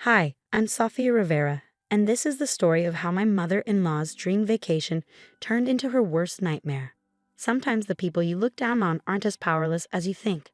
Hi, I'm Sofia Rivera, and this is the story of how my mother-in-law's dream vacation turned into her worst nightmare. Sometimes the people you look down on aren't as powerless as you think.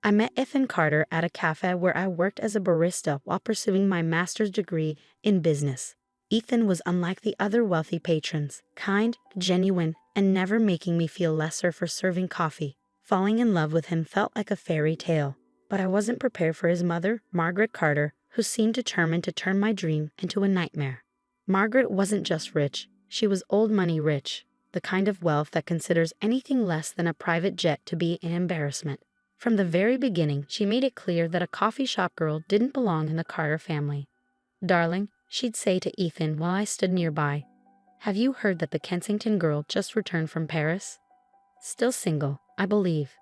I met Ethan Carter at a cafe where I worked as a barista while pursuing my master's degree in business. Ethan was unlike the other wealthy patrons, kind, genuine, and never making me feel lesser for serving coffee. Falling in love with him felt like a fairy tale, but I wasn't prepared for his mother, Margaret Carter, who seemed determined to turn my dream into a nightmare. Margaret wasn't just rich, she was old money rich, the kind of wealth that considers anything less than a private jet to be an embarrassment. From the very beginning, she made it clear that a coffee shop girl didn't belong in the Carter family. "Darling," she'd say to Ethan while I stood nearby, "have you heard that the Kensington girl just returned from Paris? Still single, I believe."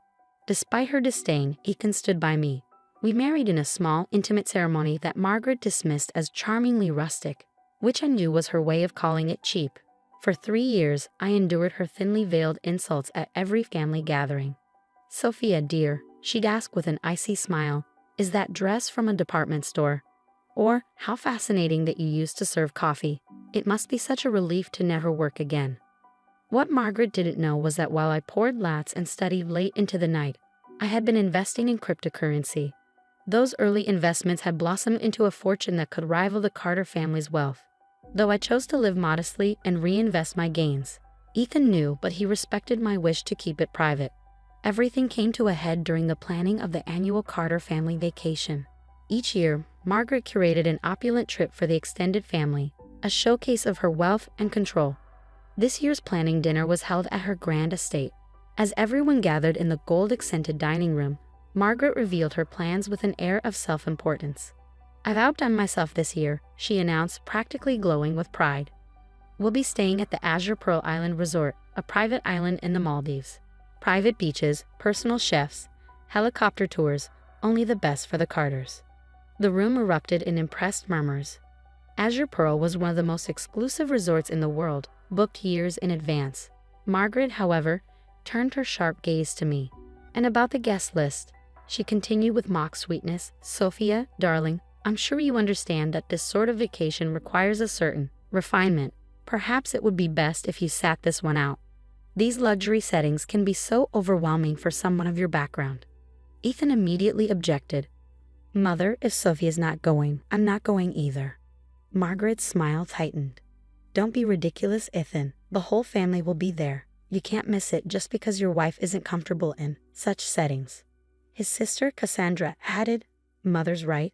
Despite her disdain, Ethan stood by me. We married in a small, intimate ceremony that Margaret dismissed as charmingly rustic, which I knew was her way of calling it cheap. For 3 years, I endured her thinly veiled insults at every family gathering. "Sophia, dear," she'd ask with an icy smile, "is that dress from a department store? Or, how fascinating that you used to serve coffee. It must be such a relief to never work again." What Margaret didn't know was that while I poured lattes and studied late into the night, I had been investing in cryptocurrency. Those early investments had blossomed into a fortune that could rival the Carter family's wealth. Though I chose to live modestly and reinvest my gains, Ethan knew, but he respected my wish to keep it private. Everything came to a head during the planning of the annual Carter family vacation. Each year, Margaret curated an opulent trip for the extended family, a showcase of her wealth and control. This year's planning dinner was held at her grand estate. As everyone gathered in the gold-accented dining room, Margaret revealed her plans with an air of self-importance. "I've outdone myself this year," she announced, practically glowing with pride. "We'll be staying at the Azure Pearl Island Resort, a private island in the Maldives. Private beaches, personal chefs, helicopter tours, only the best for the Carters." The room erupted in impressed murmurs. Azure Pearl was one of the most exclusive resorts in the world, booked years in advance. Margaret, however, turned her sharp gaze to me. "And about the guest list," she continued with mock sweetness, "Sophia, darling, I'm sure you understand that this sort of vacation requires a certain refinement. Perhaps it would be best if you sat this one out. These luxury settings can be so overwhelming for someone of your background." Ethan immediately objected. "Mother, if Sophia's not going, I'm not going either." Margaret's smile tightened. "Don't be ridiculous, Ethan. The whole family will be there. You can't miss it just because your wife isn't comfortable in such settings." His sister, Cassandra, added, "Mother's right.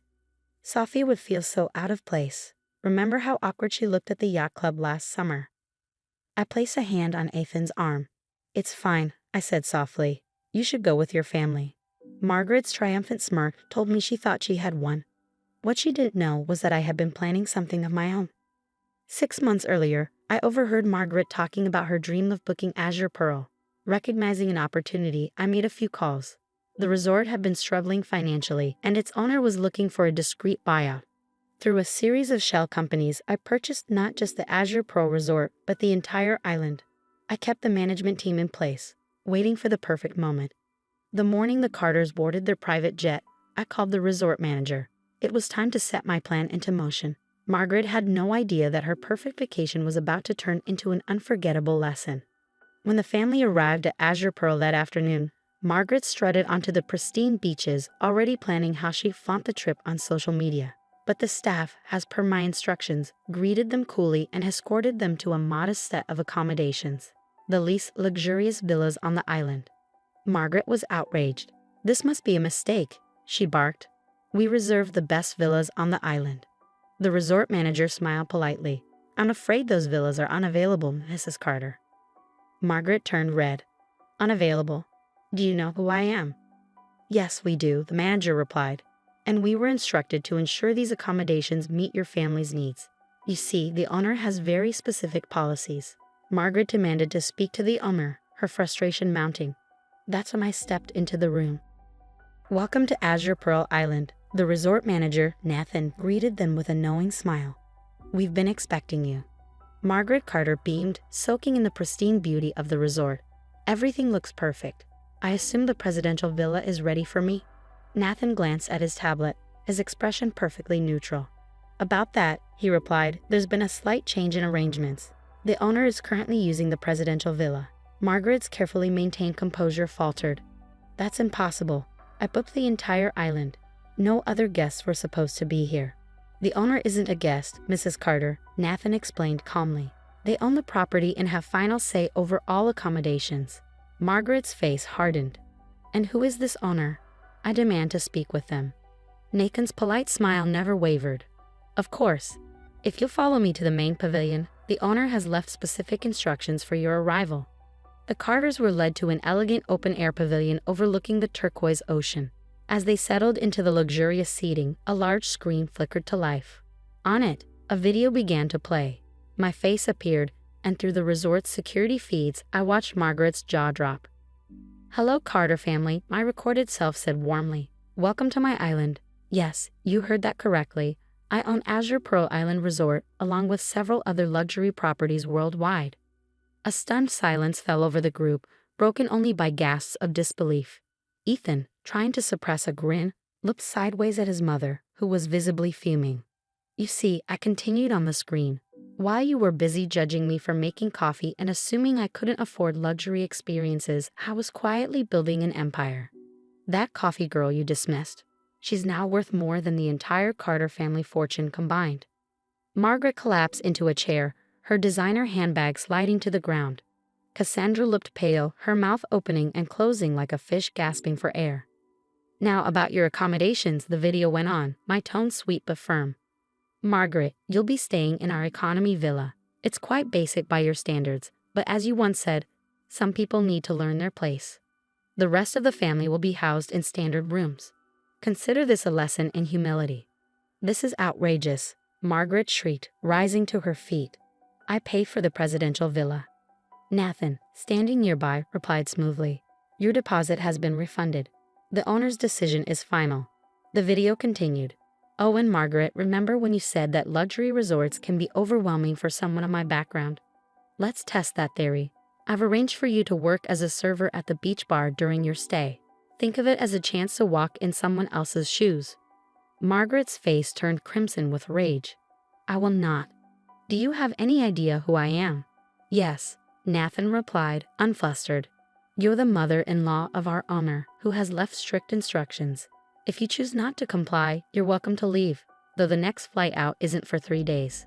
Sophia would feel so out of place. Remember how awkward she looked at the yacht club last summer?" I placed a hand on Ethan's arm. "It's fine," I said softly. "You should go with your family." Margaret's triumphant smirk told me she thought she had won. What she didn't know was that I had been planning something of my own. 6 months earlier, I overheard Margaret talking about her dream of booking Azure Pearl. Recognizing an opportunity, I made a few calls. The resort had been struggling financially, and its owner was looking for a discreet buyout. Through a series of shell companies, I purchased not just the Azure Pearl Resort, but the entire island. I kept the management team in place, waiting for the perfect moment. The morning the Carters boarded their private jet, I called the resort manager. It was time to set my plan into motion. Margaret had no idea that her perfect vacation was about to turn into an unforgettable lesson. When the family arrived at Azure Pearl that afternoon, Margaret strutted onto the pristine beaches, already planning how she'd flaunt the trip on social media. But the staff, as per my instructions, greeted them coolly and escorted them to a modest set of accommodations, the least luxurious villas on the island. Margaret was outraged. "This must be a mistake," she barked. "We reserved the best villas on the island." The resort manager smiled politely. "I'm afraid those villas are unavailable, Mrs. Carter." Margaret turned red. "Unavailable? Do you know who I am?" "Yes, we do," the manager replied. "And we were instructed to ensure these accommodations meet your family's needs. You see, the owner has very specific policies." Margaret demanded to speak to the owner, her frustration mounting. That's when I stepped into the room. "Welcome to Azure Pearl Island." The resort manager, Nathan, greeted them with a knowing smile. "We've been expecting you." Margaret Carter beamed, soaking in the pristine beauty of the resort. "Everything looks perfect. I assume the presidential villa is ready for me?" Nathan glanced at his tablet, his expression perfectly neutral. About that, he replied, there's been a slight change in arrangements. The owner is currently using the presidential villa. Margaret's carefully maintained composure faltered. That's impossible. I booked the entire island. No other guests were supposed to be here. The owner isn't a guest, Mrs. Carter, Nathan explained calmly. They own the property and have final say over all accommodations. Margaret's face hardened. And who is this owner? I demand to speak with them. Nathan's polite smile never wavered. Of course. If you'll follow me to the main pavilion, the owner has left specific instructions for your arrival. The Carters were led to an elegant open-air pavilion overlooking the turquoise ocean. As they settled into the luxurious seating, a large screen flickered to life. On it, a video began to play. My face appeared, and through the resort's security feeds, I watched Margaret's jaw drop. Hello, Carter family, my recorded self said warmly. Welcome to my island. Yes, you heard that correctly. I own Azure Pearl Island Resort, along with several other luxury properties worldwide. A stunned silence fell over the group, broken only by gasps of disbelief. Ethan, trying to suppress a grin, looked sideways at his mother, who was visibly fuming. You see, I continued on the screen. While you were busy judging me for making coffee and assuming I couldn't afford luxury experiences, I was quietly building an empire. That coffee girl you dismissed. She's now worth more than the entire Carter family fortune combined. Margaret collapsed into a chair, her designer handbag sliding to the ground. Cassandra looked pale, her mouth opening and closing like a fish gasping for air. Now about your accommodations, the video went on, my tone sweet but firm. Margaret, you'll be staying in our economy villa. It's quite basic by your standards, but as you once said, some people need to learn their place. The rest of the family will be housed in standard rooms. Consider this a lesson in humility. This is outrageous, Margaret shrieked, rising to her feet. I pay for the presidential villa. Nathan, standing nearby, replied smoothly. Your deposit has been refunded. The owner's decision is final. The video continued. Oh, and Margaret, remember when you said that luxury resorts can be overwhelming for someone of my background? Let's test that theory. I've arranged for you to work as a server at the beach bar during your stay. Think of it as a chance to walk in someone else's shoes. Margaret's face turned crimson with rage. I will not. Do you have any idea who I am? Yes, Nathan replied, unflustered. You're the mother-in-law of our owner, who has left strict instructions. If you choose not to comply, you're welcome to leave, though the next flight out isn't for 3 days.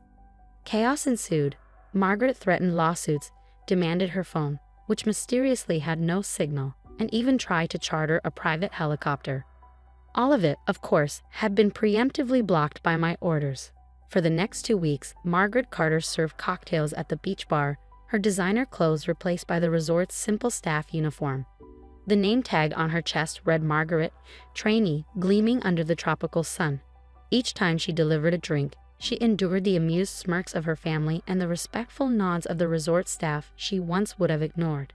Chaos ensued. Margaret threatened lawsuits, demanded her phone, which mysteriously had no signal, and even tried to charter a private helicopter. All of it, of course, had been preemptively blocked by my orders. For the next 2 weeks, Margaret Carter served cocktails at the beach bar, her designer clothes replaced by the resort's simple staff uniform. The name tag on her chest read Margaret, trainee, gleaming under the tropical sun. Each time she delivered a drink, she endured the amused smirks of her family and the respectful nods of the resort staff she once would have ignored.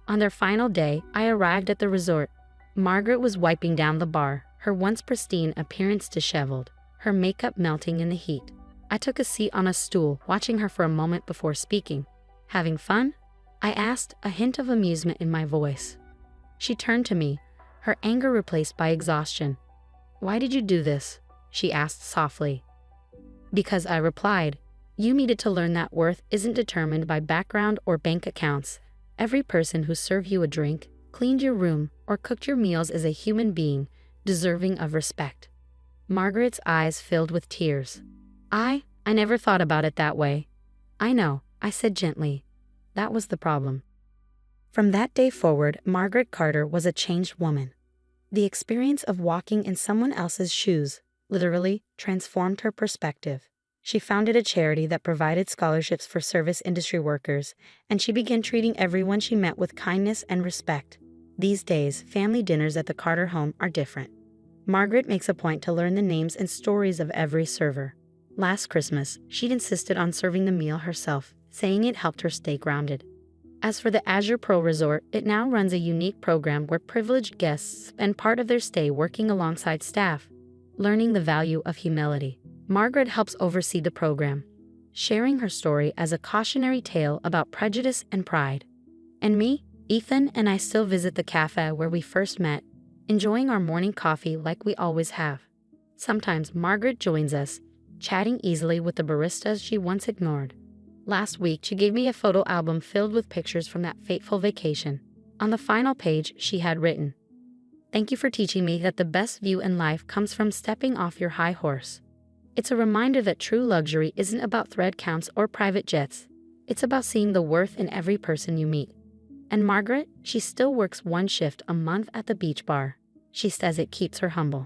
On their final day, I arrived at the resort. Margaret was wiping down the bar, her once pristine appearance disheveled, her makeup melting in the heat. I took a seat on a stool, watching her for a moment before speaking. Having fun? I asked, a hint of amusement in my voice. She turned to me, her anger replaced by exhaustion. Why did you do this? She asked softly. Because, I replied. You needed to learn that worth isn't determined by background or bank accounts. Every person who served you a drink, cleaned your room, or cooked your meals is a human being, deserving of respect. Margaret's eyes filled with tears. I never thought about it that way. I know, I said gently. That was the problem. From that day forward, Margaret Carter was a changed woman. The experience of walking in someone else's shoes, literally, transformed her perspective. She founded a charity that provided scholarships for service industry workers, and she began treating everyone she met with kindness and respect. These days, family dinners at the Carter home are different. Margaret makes a point to learn the names and stories of every server. Last Christmas, she'd insisted on serving the meal herself, saying it helped her stay grounded. As for the Azure Pearl Resort, it now runs a unique program where privileged guests spend part of their stay working alongside staff, learning the value of humility. Margaret helps oversee the program, sharing her story as a cautionary tale about prejudice and pride. And me, Ethan and I still visit the cafe where we first met, enjoying our morning coffee like we always have. Sometimes Margaret joins us, chatting easily with the baristas she once ignored. Last week, she gave me a photo album filled with pictures from that fateful vacation. On the final page, she had written, "Thank you for teaching me that the best view in life comes from stepping off your high horse." It's a reminder that true luxury isn't about thread counts or private jets. It's about seeing the worth in every person you meet. And Margaret, she still works one shift a month at the beach bar. She says it keeps her humble.